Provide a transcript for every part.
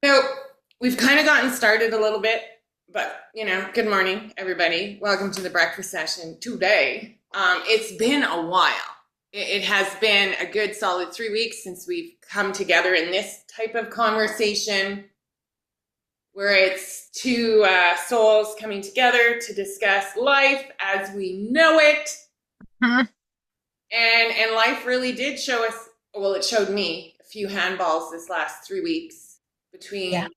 So we've kind of gotten started a little bit, but good morning, everybody. Welcome to the breakfast session today. It's been a while. It has been a good solid 3 weeks since we've come together in this type of conversation where it's two souls coming together to discuss life as we know it. Mhm. And life really did show us, well, it showed me a few handballs this last 3 weeks Yeah. between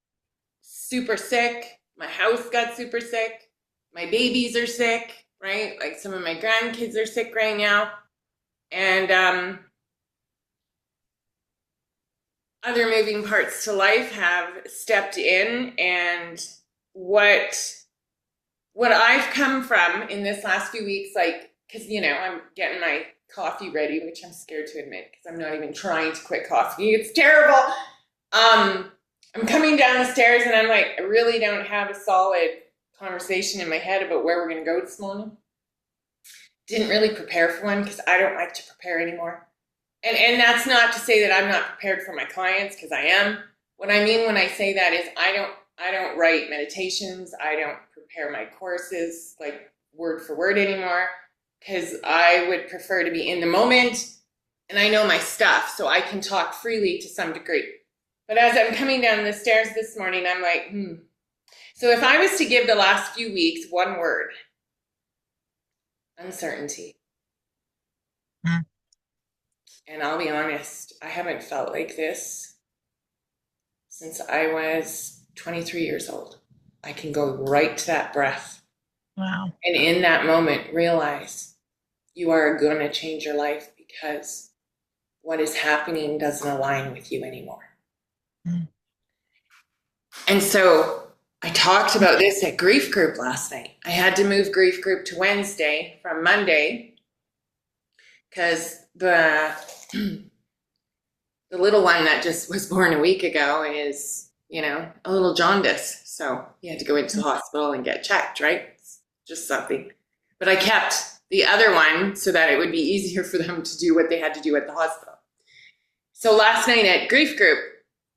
super sick. My house got super sick. My babies are sick, right? Like some of my grandkids are sick right now. And other moving parts to life have stepped in. And what what I've come from in this last few weeks, like, because I'm getting my coffee ready, which I'm scared to admit because I'm not even trying to quit coffee. It's terrible. I'm coming down the stairs and I'm like, I really don't have a solid conversation in my head about where we're going to go this morning. Didn't really prepare for one because I don't like to prepare anymore. And that's not to say that I'm not prepared for my clients because I am. What I mean when I say that is I don't write meditations. I don't prepare my courses like word for word anymore because I would prefer to be in the moment and I know my stuff so I can talk freely to some degree. But as I'm coming down the stairs this morning, I'm like, So if I was to give the last few weeks one word, uncertainty. Mm. And I'll be honest, I haven't felt like this since I was 23 years old. I can go right to that breath. Wow. And in that moment, realize you are going to change your life because what is happening doesn't align with you anymore. Mm. And so I talked about this at grief group last night. I had to move grief group to Wednesday from Monday because the little one that just was born a week ago is, a little jaundice. So he had to go into the hospital and get checked, right? It's just something. But I kept the other one so that it would be easier for them to do what they had to do at the hospital. So last night at grief group,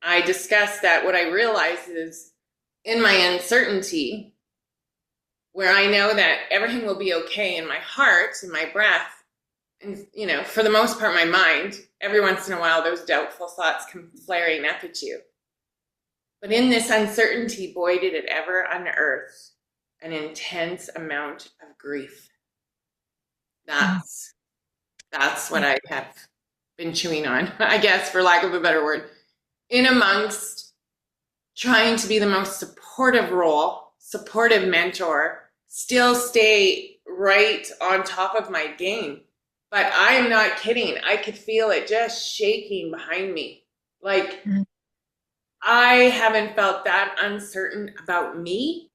I discussed that what I realized is in my uncertainty, where I know that everything will be okay in my heart and my breath, and for the most part my mind, every once in a while those doubtful thoughts come flaring up at you, but in this uncertainty, boy, did it ever unearth an intense amount of grief. Mm. That's what Yeah. I have been chewing on, I guess, for lack of a better word, in amongst trying to be the most supportive role, supportive mentor, still stay right on top of my game. But I'm not kidding. I could feel it just shaking behind me. Like, Mm. I haven't felt that uncertain about me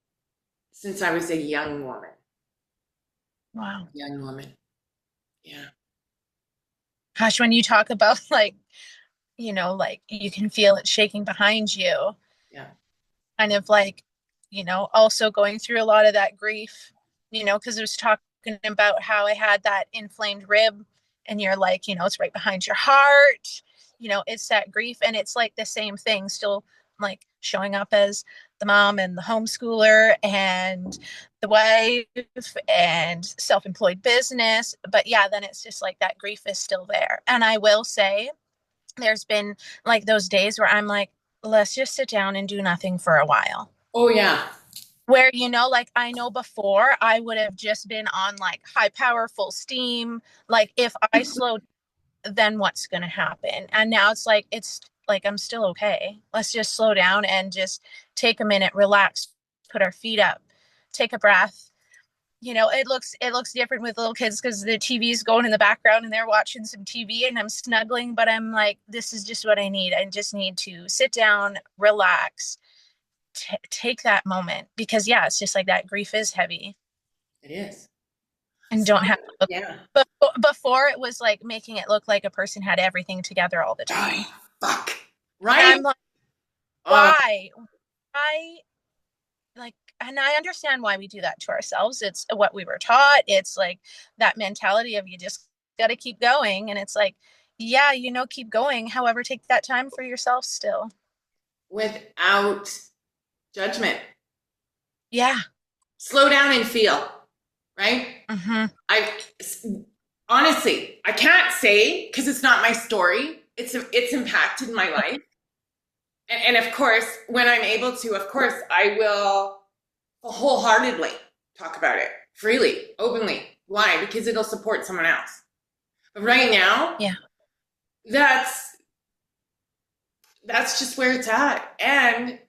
since I was a young woman. Wow. Young woman. Yeah. Gosh, when you talk about like you can feel it shaking behind you, Yeah. kind of like, also going through a lot of that grief, because it was talking about how I had that inflamed rib, and you're like, it's right behind your heart, it's that grief. And it's like the same thing, still like showing up as the mom and the homeschooler and the wife and self-employed business. But yeah, then it's just like that grief is still there. And I will say, there's been like those days where I'm like, let's just sit down and do nothing for a while, Oh, yeah. where like I know before I would have just been on like high power full steam, like if I slowed, then what's going to happen? And now it's like I'm still okay, let's just slow down and just take a minute, relax, put our feet up, take a breath. It looks different with little kids because the TV's going in the background and they're watching some TV and I'm snuggling, but I'm like, this is just what I need. I just need to sit down, relax, take that moment, because yeah, it's just like that grief is heavy It is. and So, don't have to look. yeah. But before it was like making it look like a person had everything together all the Oh, time. fuck. And Right? I'm like, Oh, why, like, and I understand why we do that to ourselves. It's what we were taught. It's like that mentality of you just got to keep going. And it's like, yeah, keep going. However, take that time for yourself still. without judgment. Yeah. Slow down and feel, right? Mm-hmm. I honestly, I can't say because it's not my story. It's impacted my life. And of course, when I'm able to, of course, I will wholeheartedly talk about it freely, openly. Why? Because it'll support someone else. But right now, Yeah. that's just where it's at.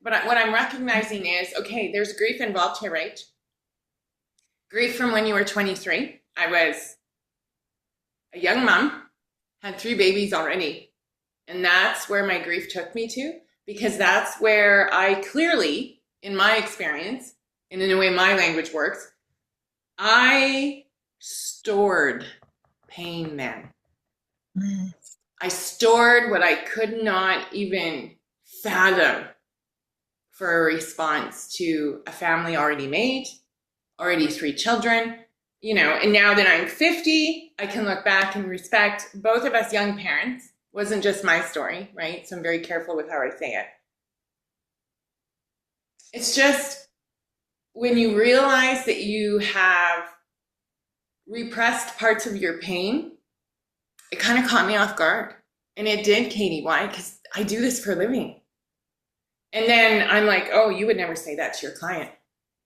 But what I'm recognizing is, okay, there's grief involved here, right? Grief from when you were 23. I was a young mom, had 3 babies already. And that's where my grief took me to, because that's where I clearly, in my experience, and in the way my language works, I stored pain then. Mm. I stored what I could not even fathom for a response to a family already made, already 3 children, and now that I'm 50, I can look back and respect both of us young parents. It wasn't just my story, right? So I'm very careful with how I say it. It's just when you realize that you have repressed parts of your pain, it kind of caught me off guard. And it did, Katie. Why? Because I do this for a living. And then I'm like, oh, you would never say that to your client.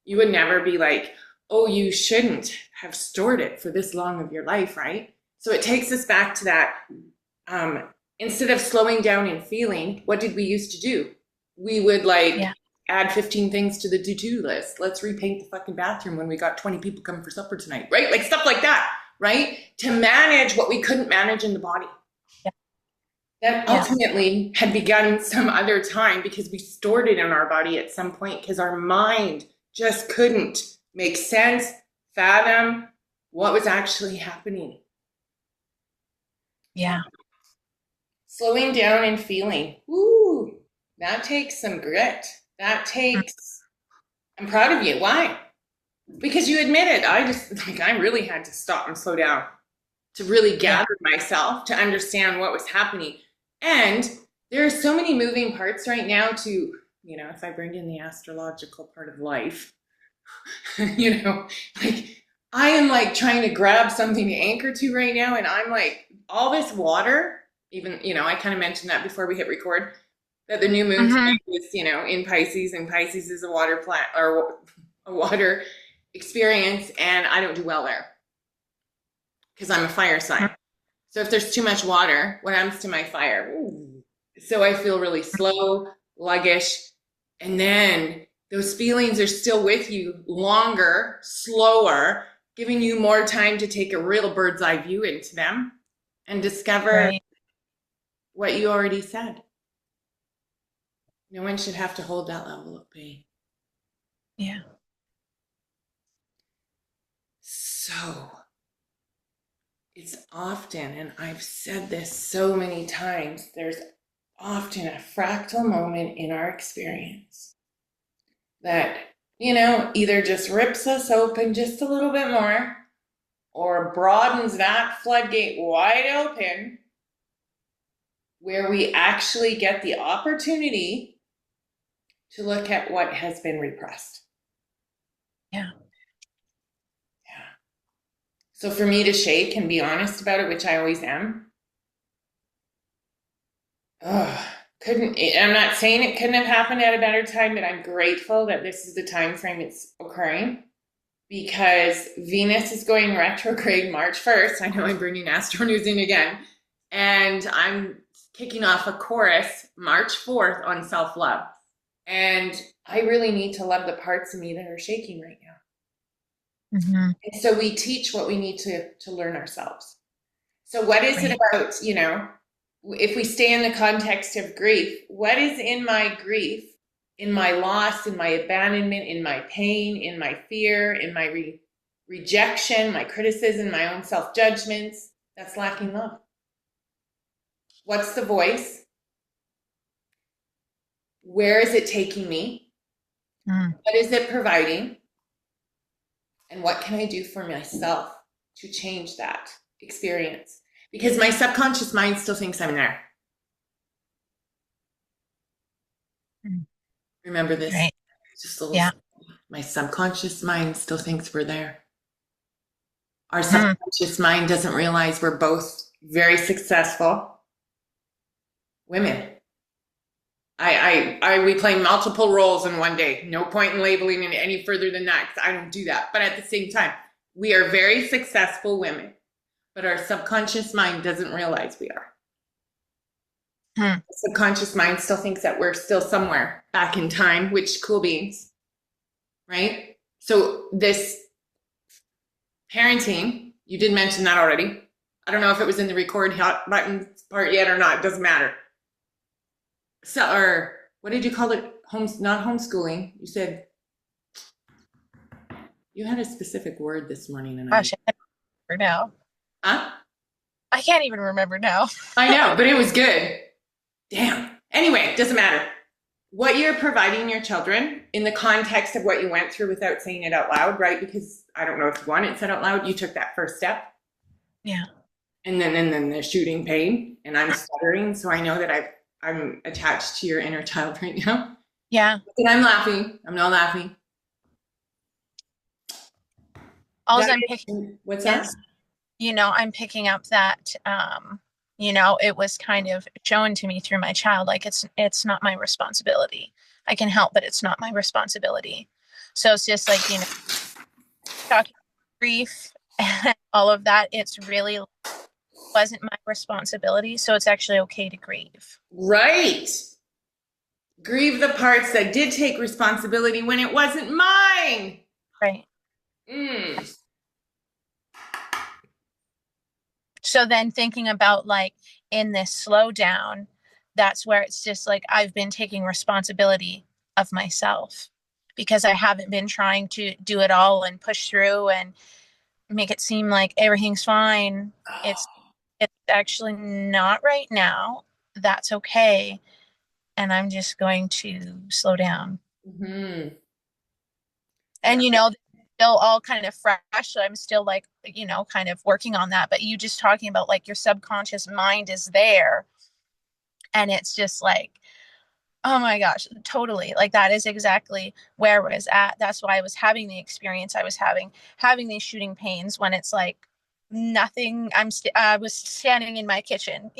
You would never be like, oh, you shouldn't have stored it for this long of your life, right? So it takes us back to that. Instead of slowing down and feeling, what did we used to do? We would add 15 things to the to-do list. Let's repaint the fucking bathroom when we got 20 people coming for supper tonight, right? Like stuff like that, right? To manage what we couldn't manage in the body. Yeah. That ultimately had begun some other time because we stored it in our body at some point because our mind just couldn't make sense, fathom what was actually happening. Yeah. Slowing down and feeling. Ooh, that takes some grit. That takes, I'm proud of you. Why? Because you admitted, I really had to stop and slow down to really gather myself to understand what was happening. And there are so many moving parts right now to, if I bring in the astrological part of life, I am trying to grab something to anchor to right now. And I'm like, all this water, even, I kind of mentioned that before we hit record, that the new moon is, in Pisces, and Pisces is a water plant or a water experience. And I don't do well there because I'm a fire sign. So if there's too much water, what happens to my fire? Ooh. So I feel really slow, sluggish. And then those feelings are still with you longer, slower, giving you more time to take a real bird's eye view into them and discover what you already said. No one should have to hold that level of pain. Yeah. So it's often, and I've said this so many times, there's often a fractal moment in our experience that, either just rips us open just a little bit more or broadens that floodgate wide open where we actually get the opportunity to look at what has been repressed. Yeah. Yeah. So for me to shake and be honest about it, which I always am, I'm not saying it couldn't have happened at a better time, but I'm grateful that this is the time frame it's occurring because Venus is going retrograde March 1st. I know I'm bringing Astro News in again. And I'm kicking off a course March 4th on self-love. And I really need to love the parts of me that are shaking right now. Mm-hmm. And so we teach what we need to learn ourselves. So what is it about, if we stay in the context of grief, what is in my grief, in my loss, in my abandonment, in my pain, in my fear, in my rejection, my criticism, my own self-judgments, that's lacking love? What's the voice? Where is it taking me? What is it providing? And what can I do for myself to change that experience? Because my subconscious mind still thinks I'm there. Mm. Remember this? Right. Just a little, Yeah. my subconscious mind still thinks we're there. Our Hmm. subconscious mind doesn't realize we're both very successful women. We play multiple roles in one day. No point in labeling it any further than that because I don't do that. But at the same time, we are very successful women, but our subconscious mind doesn't realize we are. Hmm. The subconscious mind still thinks that we're still somewhere back in time, which cool beans, right? So this parenting, you did mention that already. I don't know if it was in the record button part yet or not. It doesn't matter. So, or what did you call it? Not homeschooling. You said you had a specific word this morning, and Gosh, I can't remember now. huh? I can't even remember now. I know, but it was good. Damn. Anyway, doesn't matter. What you're providing your children in the context of what you went through without saying it out loud, right? Because I don't know if you want it said out loud. You took that first step. Yeah. And then the shooting pain, and I'm stuttering, so I know that I'm attached to your inner child right now. Yeah. And I'm laughing. I'm not laughing. All That I'm picking what's that? is, I'm picking up that, it was kind of shown to me through my child, like it's not my responsibility. I can help, but it's not my responsibility. So it's just like, talking grief and all of that. It's really wasn't my responsibility. So it's actually okay to grieve. Right. Grieve the parts that did take responsibility when it wasn't mine. Right. Mm. So then thinking about like in this slowdown, that's where it's just like I've been taking responsibility of myself because I haven't been trying to do it all and push through and make it seem like everything's fine. It's actually not right now. That's okay. And I'm just going to slow down. Mm-hmm. And still all kind of fresh. So I'm still like, kind of working on that. But you just talking about like your subconscious mind is there. And it's just like, oh my gosh, totally. Like that is exactly where I was at. That's why I was having the experience I was having these shooting pains when it's like nothing. I was standing in my kitchen,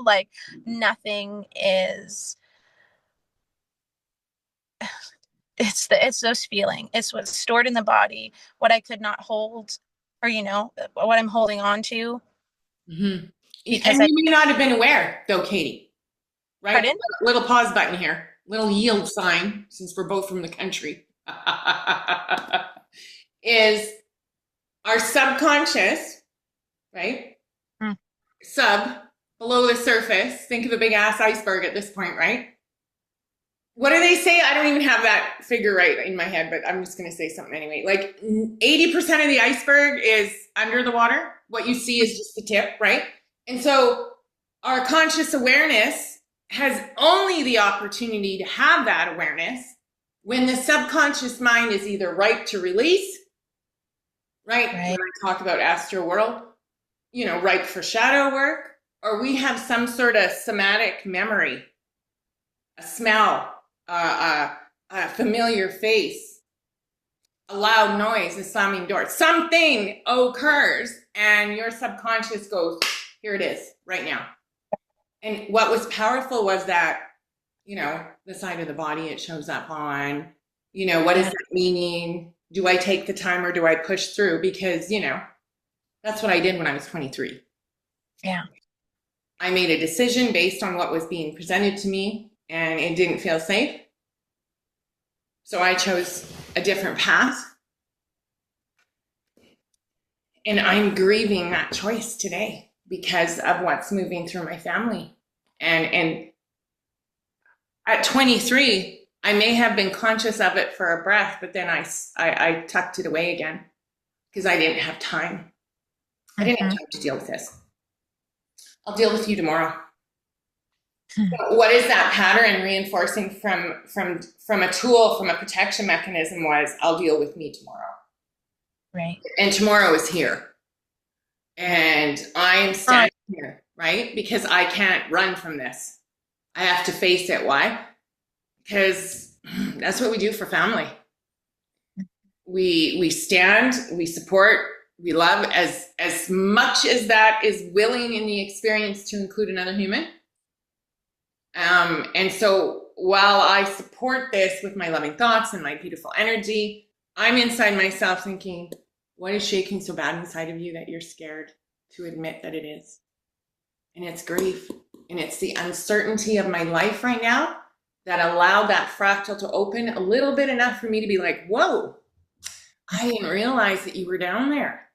like nothing is. It's those feeling. It's what's stored in the body, what I could not hold, or what I'm holding on to. Mm-hmm. Because And you may not have been aware, though, Katie. Right? pardon? Little pause button here. Little yield sign, since we're both from the country. Is our subconscious, right? Mm. Below the surface. Think of a big ass iceberg at this point, right? What do they say? I don't even have that figure right in my head, but I'm just going to say something anyway. Like 80% of the iceberg is under the water. What you see is just the tip, right? And so our conscious awareness has only the opportunity to have that awareness when the subconscious mind is either ripe to release, right? When I talk about astral world, ripe for shadow work, or we have some sort of somatic memory, a smell, a familiar face, a loud noise, a slamming door. Something occurs and your subconscious goes, here it is, right now. And what was powerful was that, the side of the body it shows up on, what is that meaning? Do I take the time or do I push through? Because, that's what I did when I was 23. Yeah. I made a decision based on what was being presented to me and it didn't feel safe. So I chose a different path. And I'm grieving that choice today because of what's moving through my family. And at 23, I may have been conscious of it for a breath, but then I tucked it away again because I didn't have time. I didn't have time to deal with this. I'll deal with you tomorrow. What is that pattern reinforcing from a tool, from a protection mechanism was, I'll deal with me tomorrow. Right. And tomorrow is here. And I'm standing here, right? Because I can't run from this. I have to face it. Why? because that's what we do for family. We stand, we support, we love as much as that is willing in the experience to include another human. And so while I support this with my loving thoughts and my beautiful energy, I'm inside myself thinking, what is shaking so bad inside of you that you're scared to admit that it is? And it's grief. And it's the uncertainty of my life right now that allowed that fractal to open a little bit enough for me to be like, whoa, I didn't realize that you were down there.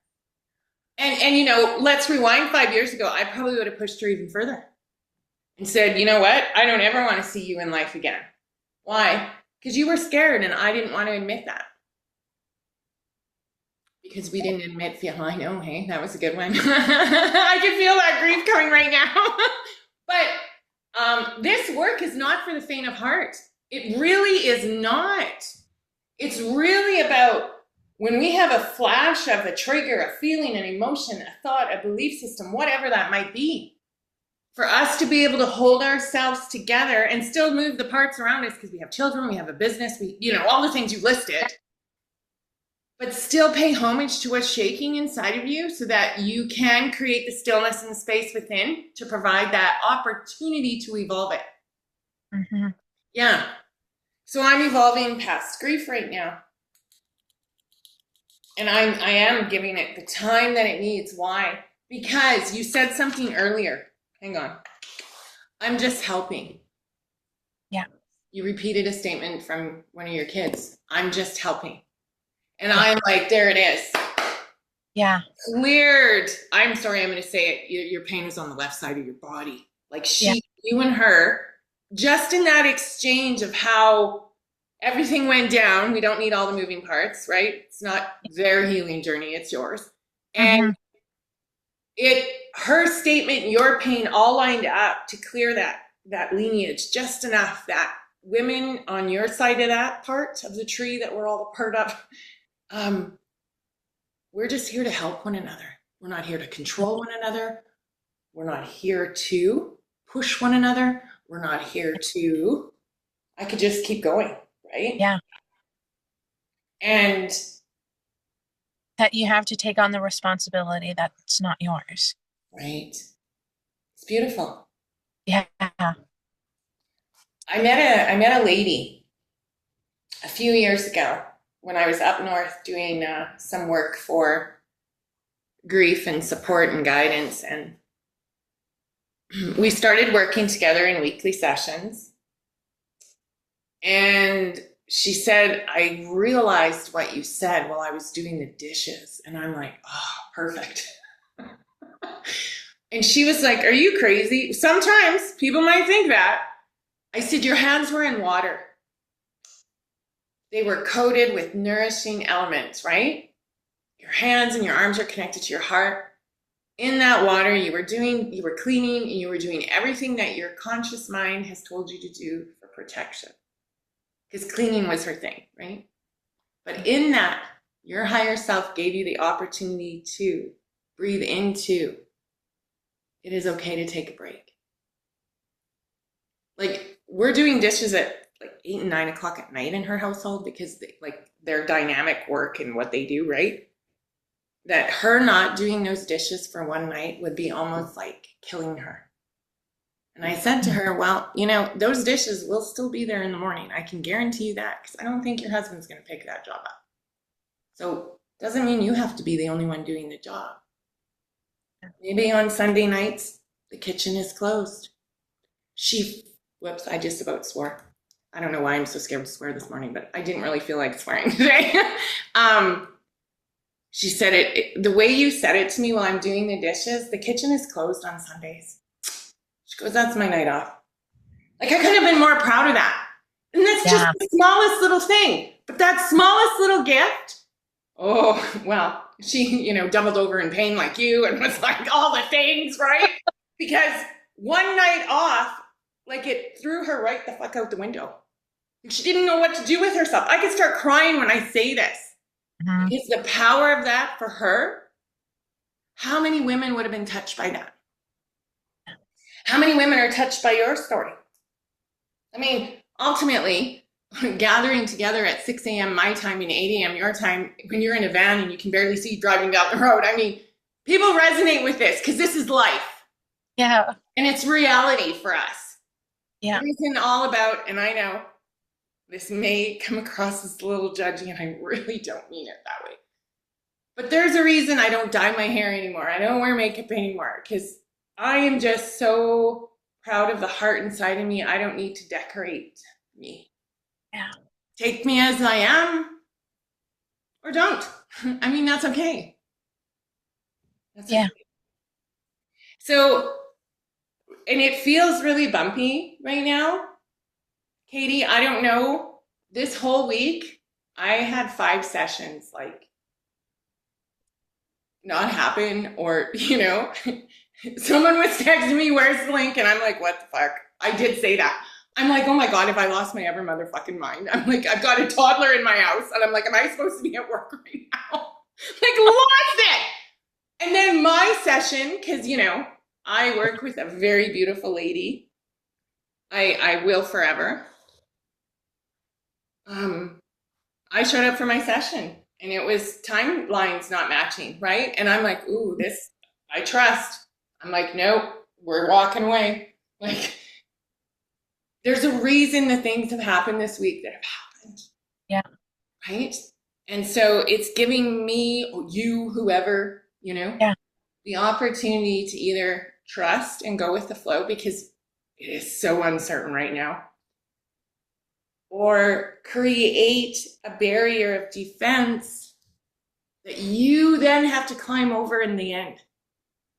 And you know, let's rewind 5 years ago. I probably would have pushed her even further and said, you know what? I don't ever want to see you in life again. Why? Because you were scared and I didn't want to admit that. Because we didn't admit, I know, hey, that was a good one. I can feel that grief coming right now. But this work is not for the faint of heart. It really is not. It's really about when we have a flash of a trigger, a feeling, an emotion, a thought, a belief system, whatever that might be, for us to be able to hold ourselves together and still move the parts around us, because we have children, we have a business, we, you know, all the things you listed, but still pay homage to what's shaking inside of you so that you can create the stillness and space within to provide that opportunity to evolve it. Mm-hmm. Yeah. So I'm evolving past grief right now. And I am giving it the time that it needs. Why? Because you said something earlier. Hang on. I'm just helping. Yeah. You repeated a statement from one of your kids. I'm just helping. And I'm like, there it is. Yeah. Cleared. I'm sorry, I'm going to say it. Your pain is on the left side of your body. Like you and her, just in that exchange of how everything went down. We don't need all the moving parts, right? It's not their healing journey. It's yours. And her statement, your pain all lined up to clear that lineage just enough that women on your side of that part of the tree that we're all a part of, we're just here to help one another. We're not here to control one another. We're not here to push one another. We're not here to, I could just keep going, right? Yeah. And that you have to take on the responsibility that's not yours. Right. It's beautiful. Yeah. I met a lady a few years ago when I was up north doing some work for grief and support and guidance, and we started working together in weekly sessions. And she said, I realized what you said while I was doing the dishes. And I'm like, oh, perfect. And she was like, are you crazy? Sometimes people might think that. I said, your hands were in water. They were coated with nourishing elements, right? Your hands and your arms are connected to your heart. In that water, you were cleaning, and you were doing everything that your conscious mind has told you to do for protection. Because cleaning was her thing, right? But in that, your higher self gave you the opportunity to breathe into, it is okay to take a break. Like, we're doing dishes at like 8 and 9 o'clock at night in her household because their dynamic work and what they do, right? That her not doing those dishes for one night would be almost like killing her. And I said to her, well, you know, those dishes will still be there in the morning. I can guarantee you that, because I don't think your husband's going to pick that job up. So doesn't mean you have to be the only one doing the job. Maybe on Sunday nights, the kitchen is closed. Whoops, I just about swore. I don't know why I'm so scared to swear this morning, but I didn't really feel like swearing today. She said the way you said it to me while I'm doing the dishes, the kitchen is closed on Sundays. She goes, that's my night off. Like, I could have been more proud of that. And that's just the smallest little thing. But that smallest little gift, oh, well, she, doubled over in pain like you and was like all the things, right? Because one night off, like, it threw her right the fuck out the window. She didn't know what to do with herself. I could start crying when I say this. Mm-hmm. Because the power of that for her, how many women would have been touched by that? How many women are touched by your story? I mean, ultimately, gathering together at 6 a.m. my time and 8 a.m. your time when you're in a van and you can barely see driving down the road. I mean, people resonate with this because this is life Yeah. and it's reality for us. Yeah. It isn't all about, and I know this may come across as a little judgy, and I really don't mean it that way. But there's a reason I don't dye my hair anymore. I don't wear makeup anymore because I am just so proud of the heart inside of me. I don't need to decorate me. Yeah. Take me as I am or don't. I mean, that's okay. That's Yeah. okay. So, and it feels really bumpy right now. Katie, I don't know. This whole week, I had 5 sessions like not happen, or, someone was texting me, where's the link? And I'm like, what the fuck? I did say that. I'm like, oh my God, have I lost my ever motherfucking mind? I'm like, I've got a toddler in my house, and I'm like, am I supposed to be at work right now? Like, lost it. And then my session, because, I work with a very beautiful lady. I will forever. I showed up for my session and it was timelines not matching, right? And I'm like, ooh, this I trust. I'm like, nope, we're walking away. Like, there's a reason the things have happened this week that have happened, Yeah. right? And so it's giving me, or you, whoever, Yeah. the opportunity to either trust and go with the flow because it is so uncertain right now, or create a barrier of defense that you then have to climb over in the end.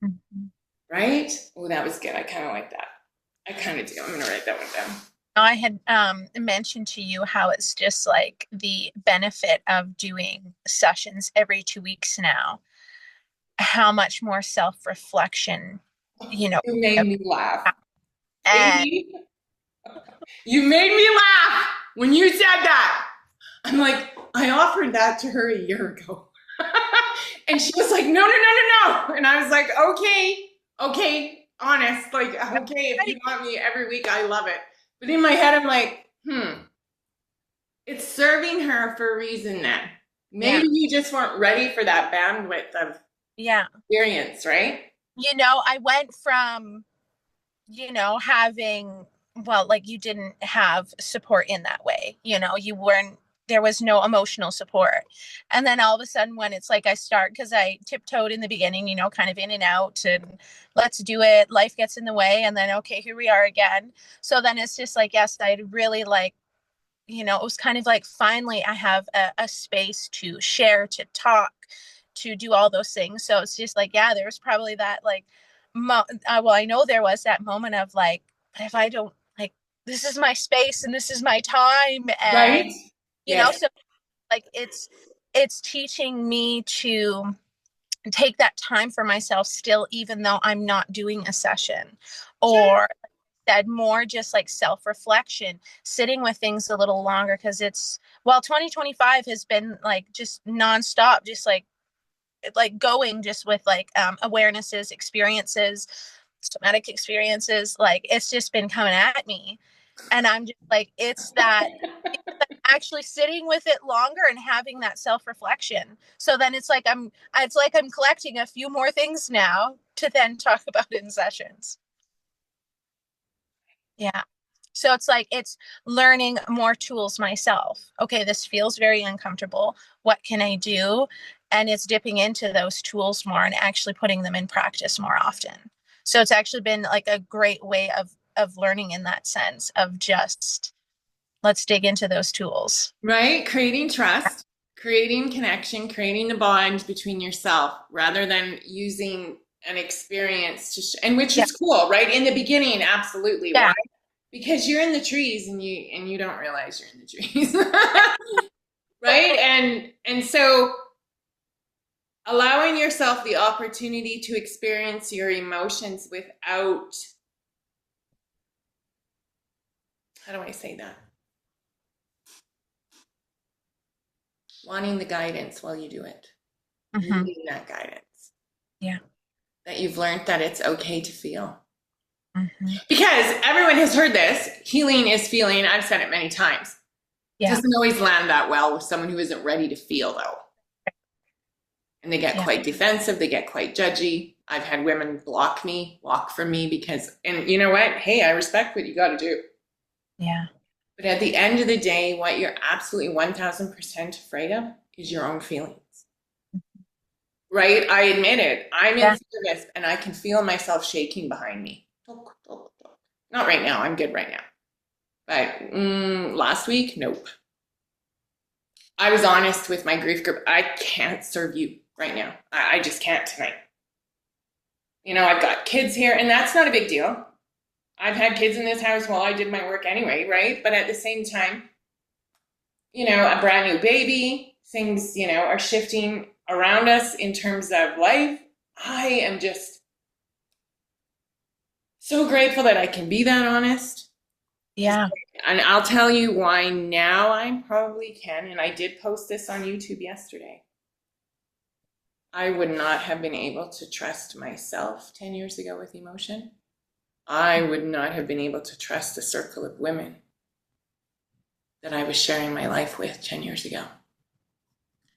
Mhm. Right? Oh, that was good. I kind of like that. I kind of do. I'm going to write that one down. I had mentioned to you how it's just like the benefit of doing sessions every 2 weeks now, how much more self-reflection, you know, You made me laugh. and Katie, you made me laugh when you said that. I'm like, I offered that to her a year ago. And she was like, no, no, no, no, no. And I was like, okay, honest. Like, okay, if you want me every week, I love it. But in my head, I'm like, it's serving her for a reason then. yeah, Maybe you just weren't ready for that bandwidth of yeah. experience, right? I went from, having, well, like you didn't have support in that way, you weren't, there was no emotional support. And then all of a sudden when it's like I start, because I tiptoed in the beginning, kind of in and out and let's do it, life gets in the way, and then okay, here we are again. So then it's just like, yes, I'd really like, it was kind of like finally I have a space to share, to talk, to do all those things. So it's just like, yeah, there was probably that like well, I know there was that moment of like, but if I don't, like, this is my space and this is my time, and Right? Yes. so like it's teaching me to take that time for myself still, even though I'm not doing a session, Sure. or said more just like self-reflection, sitting with things a little longer, because 2025 has been like just nonstop, just like going just with like awarenesses, experiences, somatic experiences, like it's just been coming at me. And I'm just like, it's that actually sitting with it longer and having that self-reflection. So then it's like I'm collecting a few more things now to then talk about in sessions. Yeah. So it's learning more tools myself. Okay, this feels very uncomfortable. What can I do? And it's dipping into those tools more and actually putting them in practice more often. So it's actually been like a great way of learning in that sense of just let's dig into those tools. Right? Creating trust, creating connection, creating the bond between yourself rather than using an experience and which Yeah. is cool, right? In the beginning, absolutely. Yeah. Why? Because you're in the trees and you don't realize you're in the trees. Right? And so allowing yourself the opportunity to experience your emotions without, how do I say that? Wanting the guidance while you do it, Mm-hmm. needing that guidance. Yeah. That you've learned that it's okay to feel. Mhm. Because everyone has heard this. Healing is feeling. I've said it many times. It Yeah. doesn't always land that well with someone who isn't ready to feel, though. And they get Yeah. quite defensive. They get quite judgy. I've had women block me, walk from me because, and you know what? Hey, I respect what you got to do. Yeah. But at the end of the day, what you're absolutely 1000% afraid of is your own feelings. Right? I admit it. I'm in Yeah. service and I can feel myself shaking behind me. Not right now. I'm good right now. But last week, nope. I was honest with my grief group. I can't serve you right now. I just can't tonight. You know, I've got kids here, and that's not a big deal. I've had kids in this house while I did my work anyway, right? But at the same time, you know, a brand new baby, things, you know, are shifting around us in terms of life. I am just so grateful that I can be that honest. Yeah. And I'll tell you why now I probably can. And I did post this on YouTube yesterday. I would not have been able to trust myself 10 years ago with emotion. I would not have been able to trust the circle of women that I was sharing my life with 10 years ago.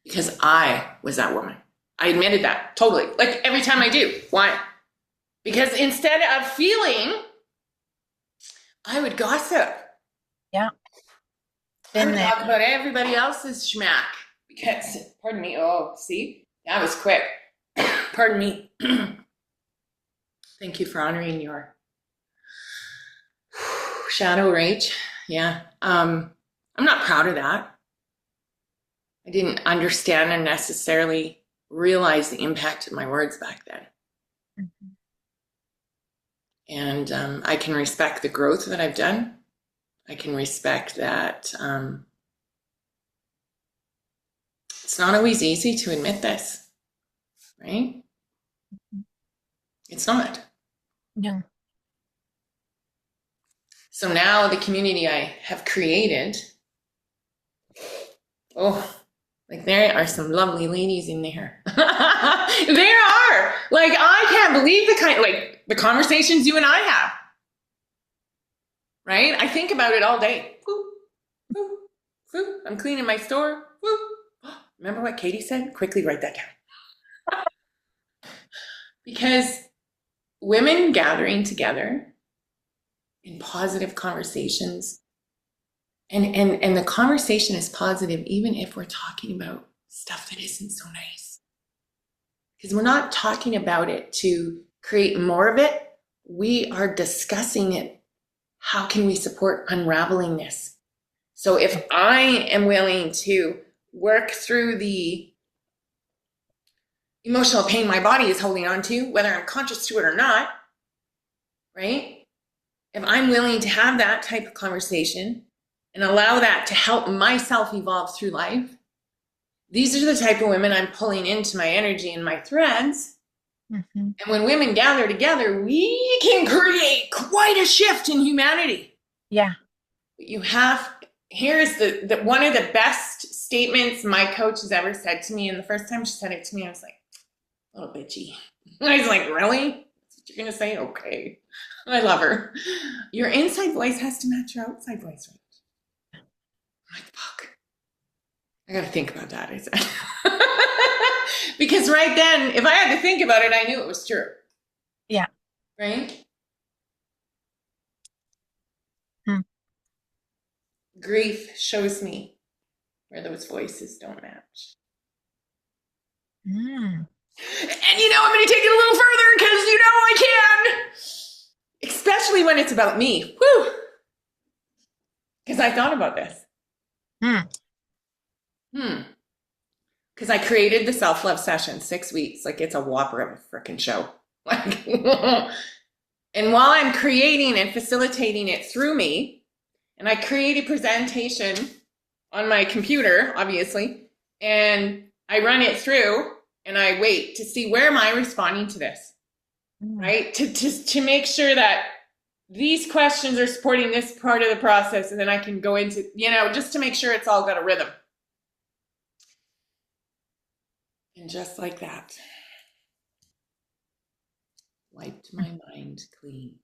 Because I was that woman. I admitted that totally. Like every time I do. Why? Because instead of feeling, I would gossip. Yeah. I Been would there. talk about everybody else's schmack. Because, pardon me, oh, see? That was quick. Pardon me. Thank you for honoring your shadow rage. Yeah. I'm not proud of that. I didn't understand and necessarily realize the impact of my words back then. Mhm. And I can respect the growth that I've done. I can respect that it's not always easy to admit this, right? It's not. No. So now the community I have created, oh, like there are some lovely ladies in there. There are. Like I can't believe like the conversations you and I have. Right? I think about it all day. Woo, woo, woo. I'm cleaning my store. Woo. Remember what Katie said? Quickly write that down. Because women gathering together in positive conversations, and the conversation is positive even if we're talking about stuff that isn't so nice. Because we're not talking about it to create more of it. We are discussing it. How can we support unraveling this? So if I am willing to work through the emotional pain my body is holding on to, whether I'm conscious to it or not, right? If I'm willing to have that type of conversation and allow that to help myself evolve through life, these are the type of women I'm pulling into my energy and my threads. Mhm. And when women gather together, we can create quite a shift in humanity. Yeah. You have, here's the one of the best statements my coach has ever said to me. And the first time she said it to me, I was like, a little bitchy. And I was like, really? That's what you're going to say? Okay. I love her. Your inside voice has to match your outside voice, right? I'm like, fuck. I got to think about that, I said. Because right then, if I had to think about it, I knew it was true. Yeah. Right? Hmm. Grief shows me where those voices don't match. Mm. And you know, I'm going to take it a little further because you know I can. Especially when it's about me. Whew. Because I thought about this. Because I created the self-love session 6 weeks. Like it's a whopper of a freaking show. Like, and while I'm creating and facilitating it through me, and I create a presentation on my computer, obviously, and I run it through and I wait to see where am I responding to this, right? To make sure that these questions are supporting this part of the process, and then I can go into, you know, just to make sure it's all got a rhythm. And just like that, wiped my mind clean.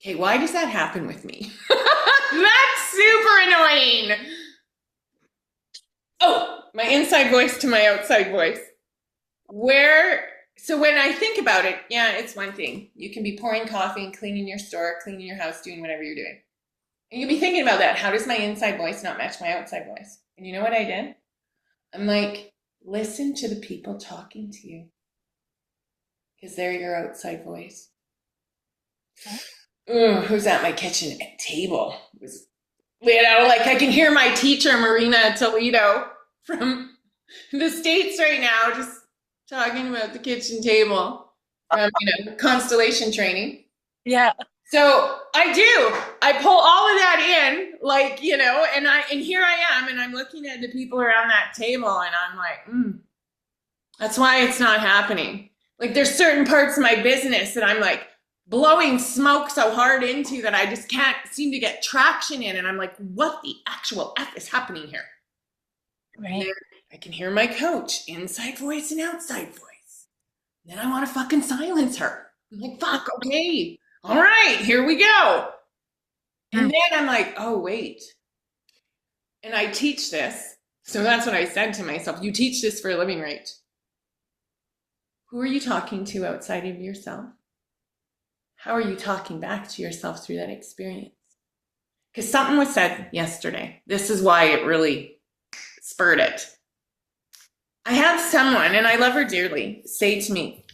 Okay, why does that happen with me? That's super annoying. Oh, my inside voice to my outside voice. So when I think about it, yeah, it's one thing. You can be pouring coffee and cleaning your store, cleaning your house, doing whatever you're doing. And you'll be thinking about that. How does my inside voice not match my outside voice? And you know what I did? I'm like, listen to the people talking to you because they're your outside voice. Ooh, who's at my kitchen table? Like I can hear my teacher, Marina Toledo, from the States right now, just talking about the kitchen table from, constellation training. Yeah. So I pull all of that in, like, and here I am, and I'm looking at the people around that table, and I'm like, that's why it's not happening. Like, there's certain parts of my business that I'm like blowing smoke so hard into that I just can't seem to get traction in, and I'm like, what the actual F is happening here? Right. I can hear my coach, inside voice and outside voice. And then I want to fucking silence her. I'm like, fuck, okay. All right, here we go. And then I'm like, oh, wait. And I teach this. So that's what I said to myself. You teach this for a living, right? Who are you talking to outside of yourself? How are you talking back to yourself through that experience? Because something was said yesterday. This is why it really spurred it. I had someone, and I love her dearly, say to me,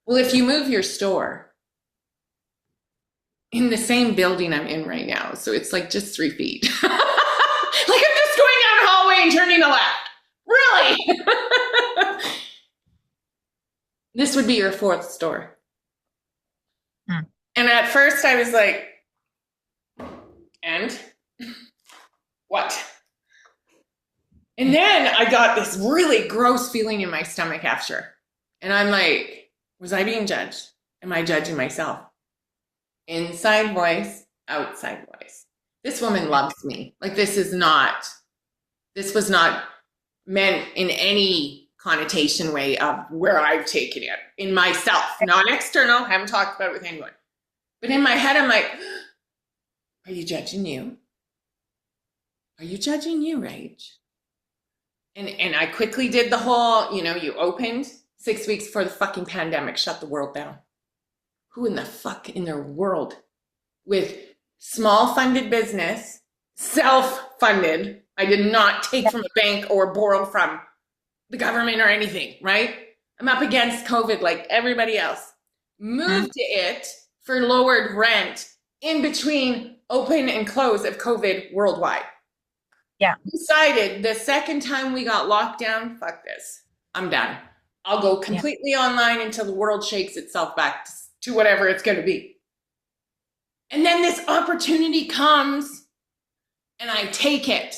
well, if you move your store in the same building I'm in right now, so it's like just 3 feet. Like I'm just going down a hallway and turning to left. Really? This would be your 4th store. And at first I was like, and what? And then I got this really gross feeling in my stomach after. And I'm like, was I being judged? Am I judging myself? Inside voice, outside voice. This woman loves me. Like, this was not meant in any connotation way of where I've taken it. In myself, not external, haven't talked about it with anyone. But in my head, I'm like, are you judging you? Are you judging you, Rach? And I quickly did the whole, you opened 6 weeks before the fucking pandemic shut the world down. Who in the fuck in their world with small funded business, self-funded, I did not take from a bank or borrow from the government or anything, right? I'm up against COVID like everybody else. Moved to it for lowered rent in between open and close of COVID worldwide. Yeah. Decided the second time we got locked down, fuck this. I'm done. I'll go completely online until the world shakes itself back to whatever it's going to be. And then this opportunity comes and I take it.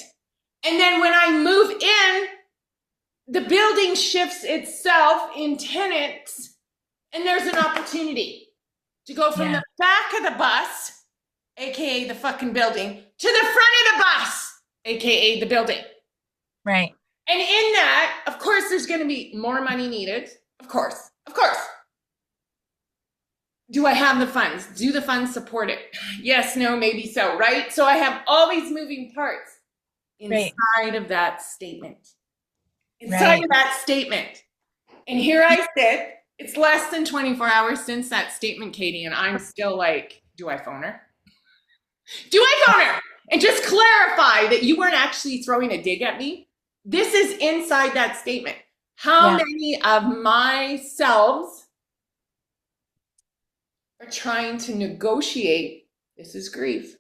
And then when I move in, the building shifts itself in tenants and there's an opportunity to go from the back of the bus, aka the fucking building, to the front of the bus, aka the building. Right. And in that, of course, there's going to be more money needed. Of course. Do I have the funds? Do the funds support it? Yes, no, maybe so, right? So I have all these moving parts inside of that statement. Inside of that statement. And here I sit. It's less than 24 hours since that statement, Katie, and I'm still like, do I phone her? Do I phone her? And just clarify that you weren't actually throwing a dig at me. This is inside that statement. How many of myselves are trying to negotiate, this is grief,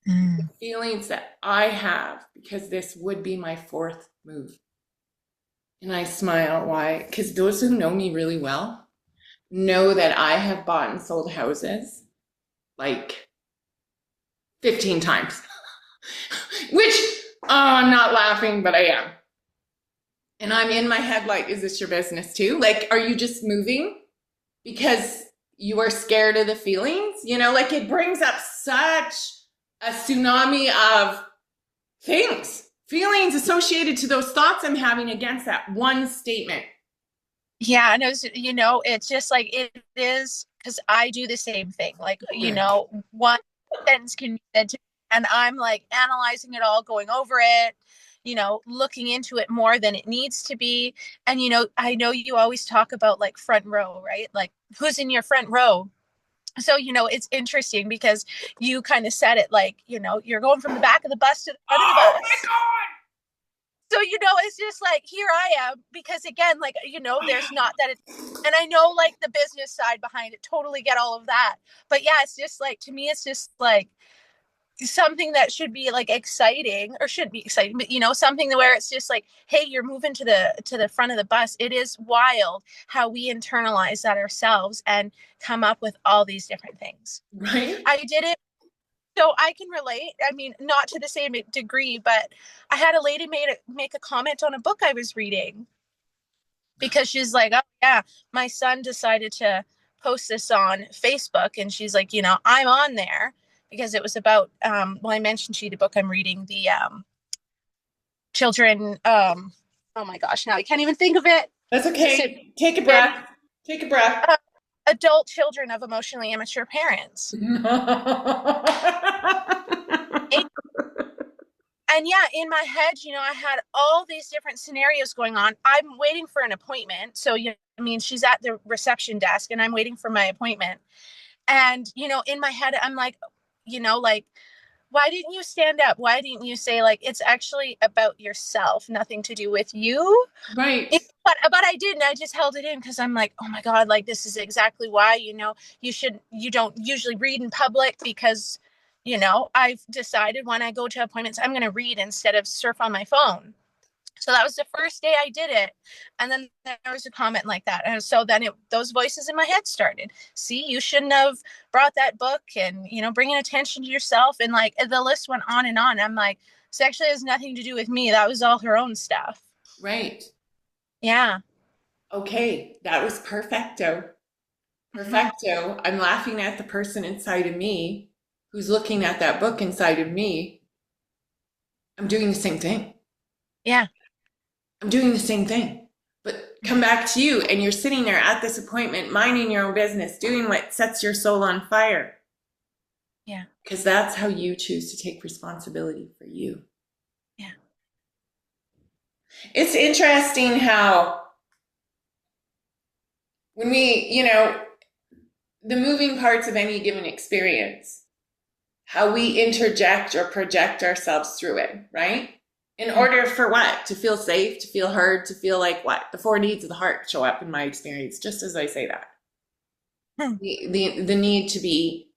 the feelings that I have because this would be my 4th move. And I smile. Why? Because those who know me really well know that I have bought and sold houses like 15 times. Which, I'm not laughing, but I am. And I'm in my head like, is this your business too? Like, are you just moving because you are scared of the feelings? Like it brings up such a tsunami of feelings associated to those thoughts I'm having against that one statement. Yeah. And it's just like, it is because I do the same thing. Like, you Right. know, one sentence can be said to me, and I'm like analyzing it all, going over it, you know, looking into it more than it needs to be. And, you know, I know you always talk about like front row, right? Like, who's in your front row? So, you know, it's interesting because you kind of said it like, you know, you're going from the back of the bus to the front of the Oh my bus. So, you know, it's just like, here I am, because again, like, you know, there's not that it's, and I know like the business side behind it, totally get all of that. But yeah, it's just like, to me, it's just like something that should be like exciting, or should be exciting, but you know, something where it's just like, hey, you're moving to the front of the bus. It is wild how we internalize that ourselves and come up with all these different things. Right. I did it, so I can relate. I mean, not to the same degree, but I had a lady make a comment on a book I was reading, because she's like, oh yeah, my son decided to post this on Facebook, and she's like, you know, I'm on there because it was about well, I mentioned she the book I'm reading, the children, oh my gosh, now I can't even think of it. That's So, okay. Take a breath. Take a breath. adult children of emotionally immature parents. And yeah, in my head, you know, I had all these different scenarios going on. I'm waiting for an appointment. So, you know, I mean, she's at the reception desk and I'm waiting for my appointment. And, you know, in my head, I'm like, you know, like, why didn't you stand up? Why didn't you say, like, it's actually about yourself, nothing to do with you? Right. But I didn't. I just held it in because I'm like, oh my God, like, this is exactly why, you know, you don't usually read in public, because, you know, I've decided when I go to appointments, I'm going to read instead of surf on my phone. So that was the first day I did it. And then there was a comment like that. And so then those voices in my head started. See, you shouldn't have brought that book, and, you know, bringing attention to yourself. And like the list went on and on. I'm like, this actually has nothing to do with me. That was all her own stuff. Right. Yeah. Okay. That was perfecto. Mm-hmm. Perfecto. I'm laughing at the person inside of me who's looking at that book inside of me. I'm doing the same thing. Yeah. I'm doing the same thing. But come back to you, and you're sitting there at this appointment, minding your own business, doing what sets your soul on fire. Yeah. Because that's how you choose to take responsibility for you. Yeah. It's interesting how when we, you know, the moving parts of any given experience, how we interject or project ourselves through it, right? In order for what? To feel safe, to feel heard, to feel like what? The four needs of the heart show up in my experience, just as I say that. Mm-hmm. The need to be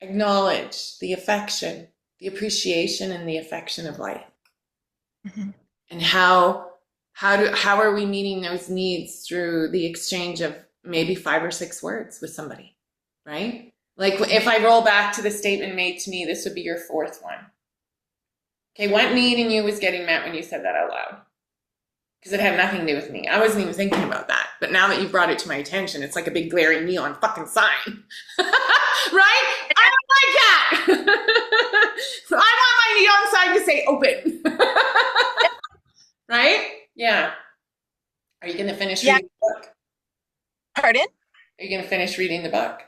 acknowledged, the affection, the appreciation and the affection of life. Mm-hmm. And how are we meeting those needs through the exchange of maybe 5 or 6 words with somebody, right? Like if I roll back to the statement made to me, this would be your fourth one. Okay, what need in you was getting met when you said that out loud? Because it had nothing to do with me. I wasn't even thinking about that. But now that you've brought it to my attention, it's like a big glaring neon fucking sign. Right? I don't like that. I want my neon sign to say open. Right? Yeah. Are you going to finish Yeah. reading the book? Pardon? Are you going to finish reading the book?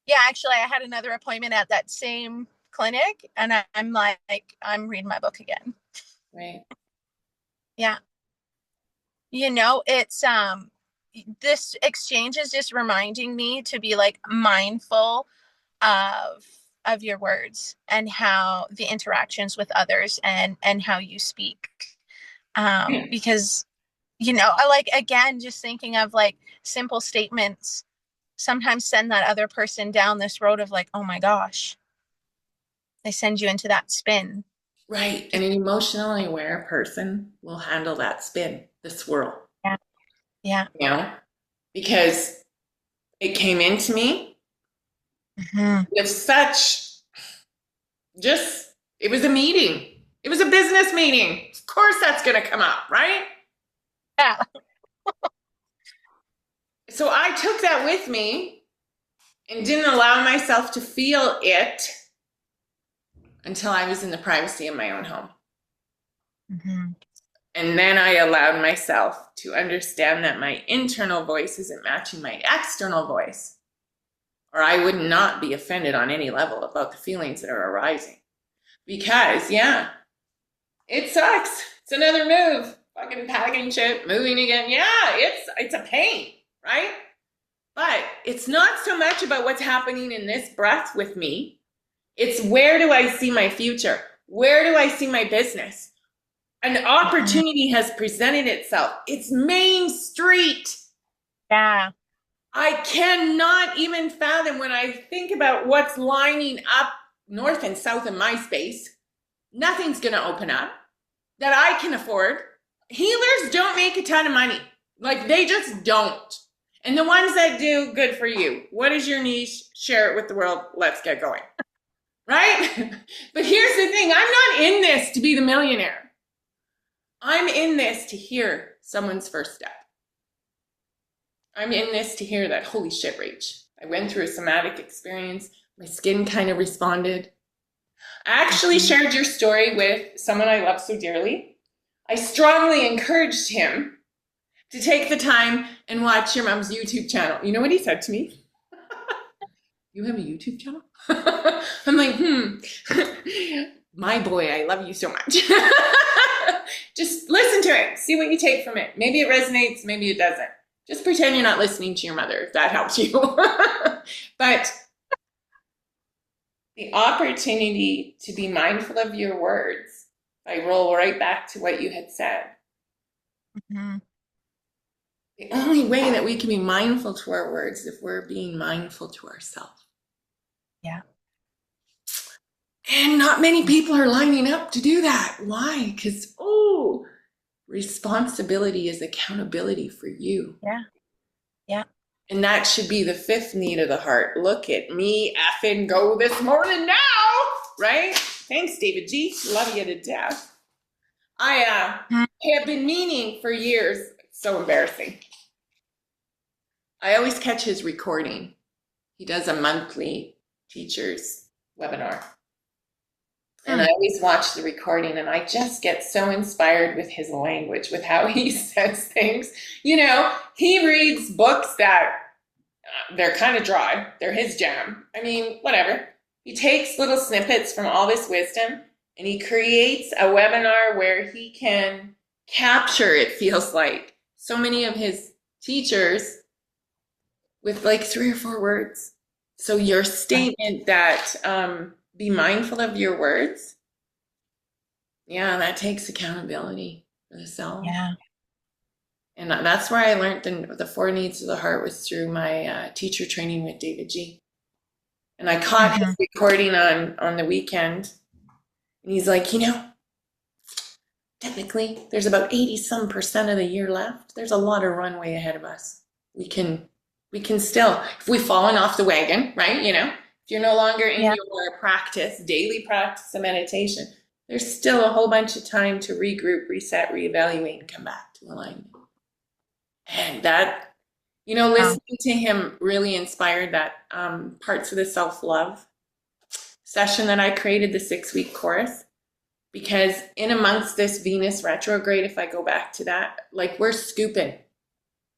Yeah, actually, I had another appointment at that same clinic, and I'm like, I'm reading my book again. Right. Yeah. You know, it's this exchange is just reminding me to be like mindful of your words and how the interactions with others and how you speak. Because, you know, I like, again, just thinking of like simple statements sometimes send that other person down this road of like, oh my gosh, they send you into that spin. Right. And an emotionally aware person will handle that spin, the swirl, Yeah. Yeah. you know, because it came into me Mm-hmm. with such just, it was a meeting. It was a business meeting. Of course that's going to come up, right? Yeah. So I took that with me and didn't allow myself to feel it until I was in the privacy of my own home. Mm-hmm. And then I allowed myself to understand that my internal voice isn't matching my external voice, or I would not be offended on any level about the feelings that are arising. Because, yeah, it sucks. It's another move. Fucking packing shit, moving again. Yeah, it's a pain, right? But it's not so much about what's happening in this breath with me. It's where do I see my future? Where do I see my business? An opportunity has presented itself. It's Main Street. Yeah. I cannot even fathom when I think about what's lining up north and south of my space. Nothing's going to open up that I can afford. Healers don't make a ton of money. Like, they just don't. And the ones that do, good for you. What is your niche? Share it with the world. Let's get going. Right? But here's the thing. I'm not in this to be the millionaire. I'm in this to hear someone's first step. I'm in this to hear that, holy shit, Rach. I went through a somatic experience. My skin kind of responded. I actually shared your story with someone I love so dearly. I strongly encouraged him to take the time and watch your mom's YouTube channel. You know what he said to me? You have a YouTube channel? I'm like, my boy, I love you so much. Just listen to it. See what you take from it. Maybe it resonates, maybe it doesn't. Just pretend you're not listening to your mother, if that helps you. But the opportunity to be mindful of your words, I roll right back to what you had said. Mm-hmm. The only way that we can be mindful to our words is if we're being mindful to ourselves. Yeah. And not many people are lining up to do that. Why? Because, responsibility is accountability for you. Yeah. Yeah. And that should be the fifth need of the heart. Look at me effing go this morning now, right? Thanks, David G. Love you to death. I have been meaning for years. It's so embarrassing. I always catch his recording. He does a monthly teacher's webinar. And I always watch the recording, and I just get so inspired with his language, with how he says things. You know, he reads books that they're kind of dry. They're his jam. I mean, whatever. He takes little snippets from all this wisdom, and he creates a webinar where he can capture, it feels like, so many of his teachers with like 3 or 4 words. So your statement that be mindful of your words, yeah, that takes accountability for the self. Yeah. And that's where I learned the 4 needs of the heart was through my teacher training with David G. And I caught his recording on the weekend. And he's like, technically, there's about 80% of the year left. There's a lot of runway ahead of us. We can still, if we've fallen off the wagon, right? If you're no longer in your daily practice of meditation, there's still a whole bunch of time to regroup, reset, reevaluate, and come back to alignment. And that, listening to him really inspired that parts of the self-love session that I created, the 6-week course, because in amongst this Venus retrograde, if I go back to that, like we're scooping,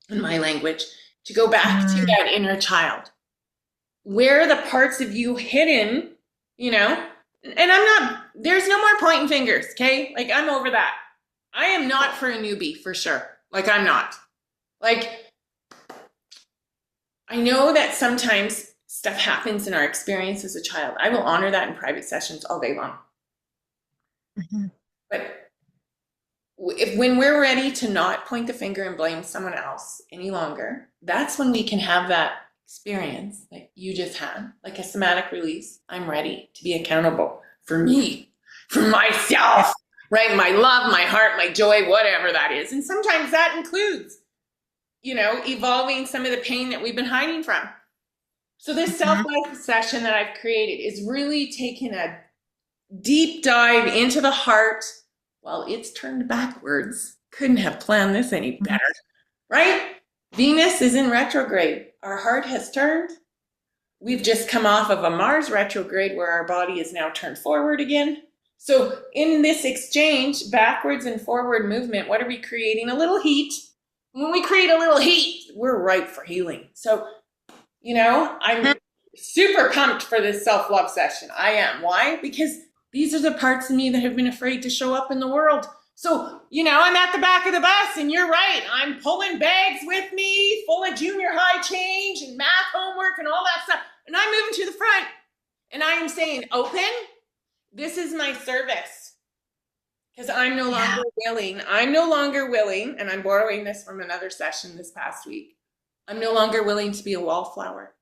in my language, to go back to that inner child. Where are the parts of you hidden, and there's no more pointing fingers, okay? Like, I'm over that. I am not for a newbie, for sure. Like, I'm not. Like, I know that sometimes stuff happens in our experience as a child. I will honor that in private sessions all day long. Mm-hmm. But when we're ready to not point the finger and blame someone else any longer, that's when we can have that experience like you just had, like a somatic release. I'm ready to be accountable for me, for myself, right? My love, my heart, my joy, whatever that is. And sometimes that includes, evolving some of the pain that we've been hiding from. So this self-love session that I've created is really taking a deep dive into the heart while it's turned backwards. Couldn't have planned this any better, right? Venus is in retrograde. Our heart has turned. We've just come off of a Mars retrograde where our body is now turned forward again. So in this exchange, backwards and forward movement, what are we creating? A little heat. When we create a little heat, we're ripe for healing. So, I'm super pumped for this self-love session. I am. Why? Because these are the parts of me that have been afraid to show up in the world. So, I'm at the back of the bus, and you're right. I'm pulling bags with me, full of junior high change and math homework and all that stuff. And I'm moving to the front. And I am saying, open, this is my service. Because I'm no longer willing. I'm no longer willing, and I'm borrowing this from another session this past week. I'm no longer willing to be a wallflower.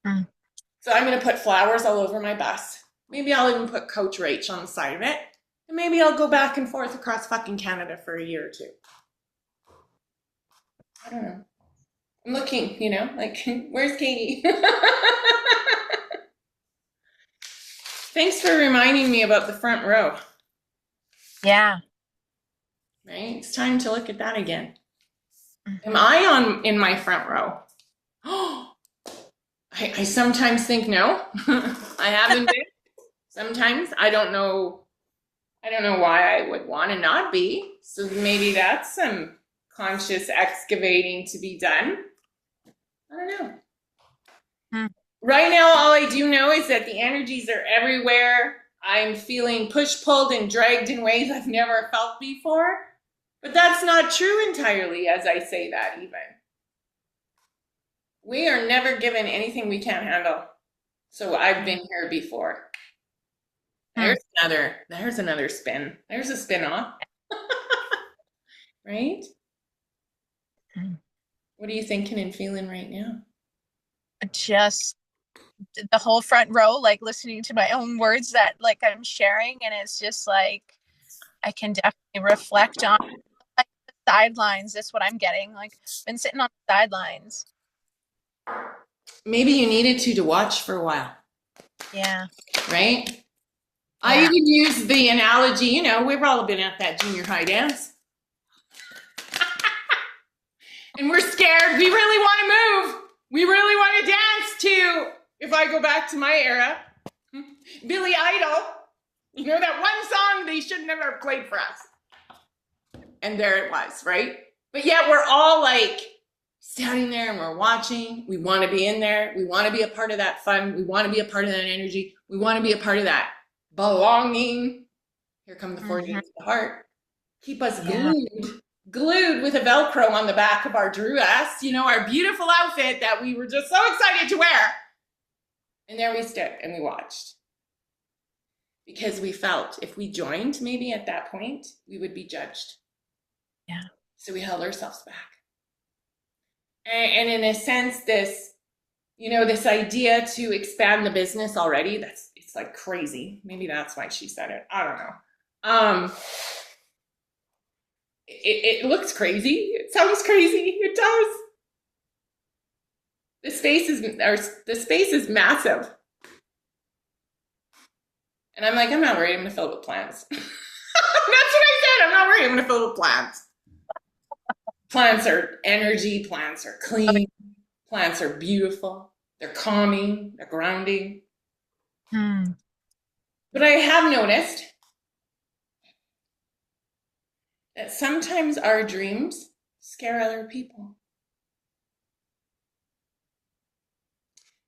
So I'm going to put flowers all over my bus. Maybe I'll even put Coach Rach on the side of it. And maybe I'll go back and forth across fucking Canada for a year or two. I don't know. I'm looking, where's Katie? Thanks for reminding me about the front row. Yeah. Right? It's time to look at that again. Am I in my front row? Oh, I sometimes think no. I haven't been. Sometimes I don't know why I would want to not be. So maybe that's some conscious excavating to be done. I don't know. Right now, all I do know is that the energies are everywhere. I'm feeling push-pulled and dragged in ways I've never felt before. But that's not true entirely, as I say that even. We are never given anything we can't handle. So I've been here before. There's another spin. There's a spin-off. Right? What are you thinking and feeling right now? Just the whole front row, like listening to my own words that like I'm sharing, and it's just like I can definitely reflect on like the sidelines. That's what I'm getting. Like been sitting on the sidelines. Maybe you needed to watch for a while. Yeah. Right? Yeah. I Yeah. even use the analogy, we've all been at that junior high dance. And we're scared. We really want to move. We really want to dance to, if I go back to my era, Billy Idol. That one song they should never have played for us. And there it was, right? But yet we're all like standing there and we're watching. We want to be in there. We want to be a part of that fun. We want to be a part of that energy. We want to be a part of that belonging. Here come the 4 days of the heart. Keep us glued with a Velcro on the back of our dress, our beautiful outfit that we were just so excited to wear. And there we stood and we watched. Because we felt if we joined maybe at that point, we would be judged. Yeah. So we held ourselves back. And in a sense, this idea to expand the business already, it's like crazy. Maybe that's why she said it. I don't know. It looks crazy. It sounds crazy. It does. The space is massive. And I'm like, I'm not worried. I'm going to fill it with plants. That's what I said. I'm not worried. I'm going to fill it with plants. Plants are energy. Plants are clean. Plants are beautiful. They're calming. They're grounding. But I have noticed that sometimes our dreams scare other people.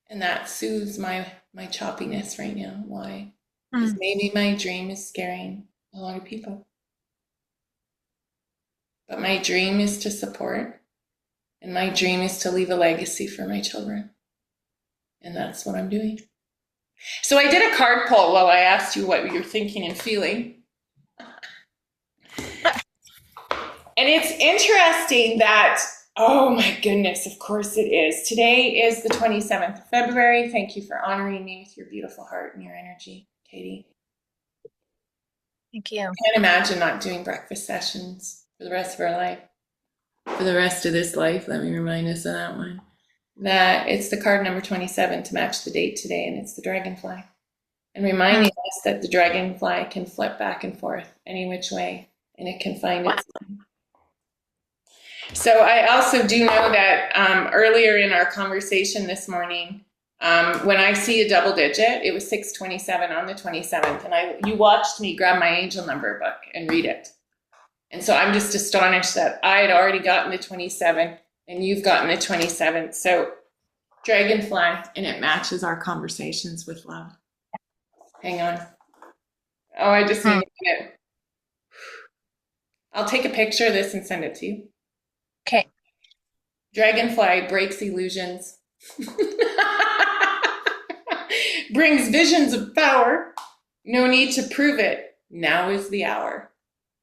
And that soothes my choppiness right now. Why? Because maybe my dream is scaring a lot of people. But my dream is to support, and my dream is to leave a legacy for my children. And that's what I'm doing. So I did a card pull while I asked you what you're thinking and feeling. And it's interesting that, oh my goodness, of course it is. Today is the 27th of February. Thank you for honoring me with your beautiful heart and your energy, Katie. Thank you. I can't imagine not doing breakfast sessions for the rest of our life. For the rest of this life, let me remind us of that one. That it's the card number 27 to match the date today, and it's the dragonfly. And reminding us that the dragonfly can flip back and forth any which way, and it can find its way. So I also do know that earlier in our conversation this morning, When I see a double digit, it was 627 on the 27th, and you watched me grab my angel number book and read it. And so I'm just astonished that I had already gotten the 27 and you've gotten the 27th. So dragonfly, and it matches our conversations with love. Hang on. Oh, I just need it. I'll take a picture of this and send it to you. Okay. Dragonfly breaks illusions. Brings visions of power. No need to prove it. Now is the hour.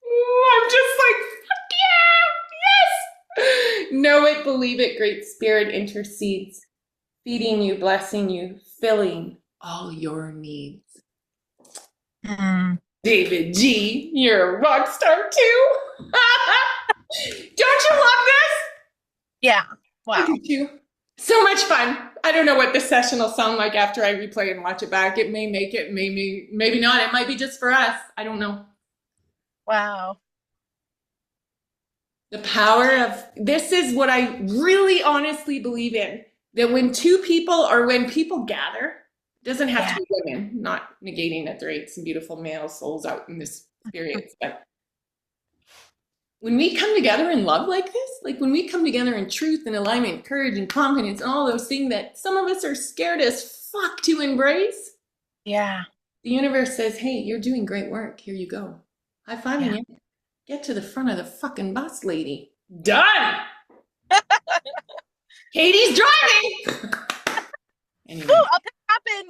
Ooh, I'm just like, fuck yeah, yes. Know it, believe it. Great Spirit intercedes, feeding you, blessing you, filling all your needs. David G, you're a rock star too. Don't you love this? Yeah. Wow. Look at you. So much fun. I don't know what this session will sound like after I replay and watch it back. It may make it, maybe not. It might be just for us. I don't know. Wow. The power of this is what I really honestly believe in. That when two people or when people gather, it doesn't have to be women, not negating that there ain't some beautiful male souls out in this experience, but when we come together in love like this, like when we come together in truth and alignment, courage and confidence and all those things that some of us are scared as fuck to embrace. Yeah. The universe says, hey, you're doing great work. Here you go. High fiving you. Get to the front of the fucking bus, lady. Done. Katie's driving. Anyway. Ooh, I'll pick up in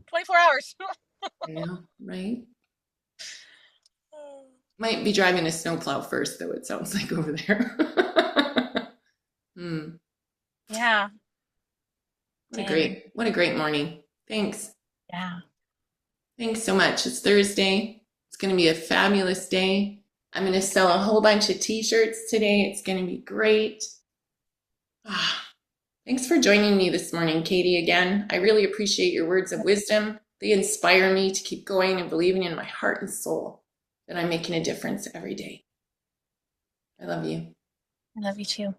24 hours. I know, right? Might be driving a snowplow first, though, it sounds like over there. Yeah. What a great morning. Thanks. Yeah. Thanks so much. It's Thursday. It's going to be a fabulous day. I'm going to sell a whole bunch of t-shirts today. It's going to be great. Thanks for joining me this morning, Katie, again. I really appreciate your words of wisdom. They inspire me to keep going and believing in my heart and soul that I'm making a difference every day. I love you. I love you too.